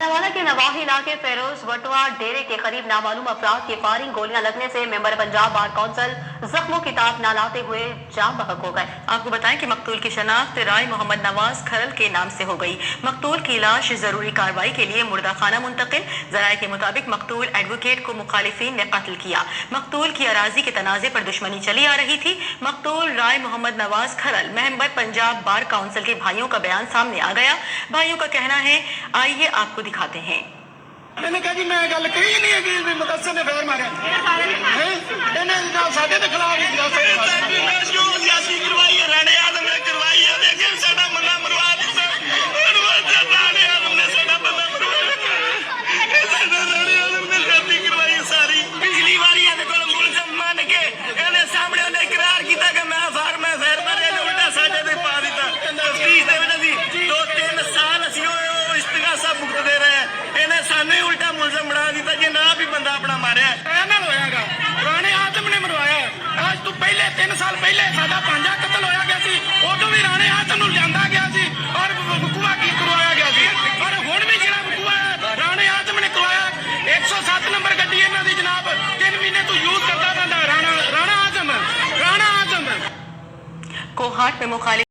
नवादा के नवाही इलाके फेरोज बटवा डेरे के करीब नामालूम अफराद की फायरिंग गोलियां लगने से मेंबर पंजाब बार काउंसिल जख्मों की ताप न लाते हुए जाम बहक हो गए। आपको बताएं कि मकतूल की शनाख्त राय मोहम्मद नवाज खरल के नाम से हो गई। मकतूल की लाश जरूरी कार्रवाई के लिए मुर्दा खाना मुंतकिल। जराये के मुताबिक मकतूल एडवोकेट को मुखालिफिन ने कत्ल किया। मकतूल की अराजी के तनाजे पर दुश्मनी चली आ रही थी। मकतूल राय मोहम्मद नवाज खरल मेंबर पंजाब बार काउंसिल के भाइयों का बयान सामने आ गया। भाइयों का कहना है, आइए आपको दिखाते हैं। मैंने कहा जी मैं गल कही नहीं है कि मुदस्सिर ने फैर मारे इन्हें साडे दे खिलाफ जो सियासी करवाई है राणे आदम ने करवाई है लेकिन साडा मन्ना मरवा दिता राणे आदम ने साडा मन्ना राणे आदम ने शादी करवाई सारी पिछली बारी ਇਹਦੇ ਕੋਲ ਮੁਲਜ਼ਮ ਮੰਨ ਕੇ ਇਹਨੇ ਸਾਹਮਣੇ ਉਹਨੇ ਇਕਰਾਰ ਕੀਤਾ ਕਿ ਮੈਂ ਫੈਰ ਮਾਰਿਆ ਤੇ ਉਲਟਾ ਸਾਡੇ ਤੇ ਪਾ ਦਿੱਤਾ ਤਫਤੀਸ਼ ਦੇ ਵਿੱਚ ਅਸੀਂ 2-3 ਸਾਲ ਅਸੀਂ ਉਹ ਇਸਤਗਾਸਾ ਭੁਗਤਦੇ ਰਹੇ ਇਹਨੇ ਸਾਨੂੰ ਹੀ ਉਲਟਾ ਮੁਲਜ਼ਮ ਬਣਾ ਦਿੱਤਾ ਜੇ ਨਾ ਵੀ ਬੰਦਾ ਆਪਣਾ ਮਾਰਿਆ ਇਹ ਨਾਲ ਹੋਇਆਗਾ ਰਾਣੇ ਆਦਮ ਨੇ ਮਰਵਾਇਆ ਅੱਜ ਤੋਂ ਪਹਿਲੇ 3 ਸਾਲ ਪਹਿਲੇ ਸਾਡਾ ਪੰਜਾ ਕਤਲ ਹੋਇਆ ਗਿਆ ਸੀ ਉਦੋਂ ਵੀ ਰਾਣੇ ਆਦਮ ਨੂੰ ਲਿਆਂਦਾ ਗਿਆ ਸੀ ਔਰ ਵਕੂਆ ਕੀ ਕਰਵਾਇਆ ਗਿਆ ਸੀ ਪਰ ਹੁਣ ਵੀ ਜਿਹੜਾ ਵਕੂਆ ਰਾਣੇ ਆਦਮ ਨੇ ਕਰਵਾਇਆ 107 ਨੰਬਰ ਗੱਡੀ ਇਹਨਾਂ ਦੀ ਜਨਾਬ 3 ਮਹੀਨੇ ਤੋਂ ਯੂਜ਼ ਕਰਦਾ ਰਹਿੰਦਾ ਰਾਣਾ ਆਦਮ कोहाट में मुखालिफ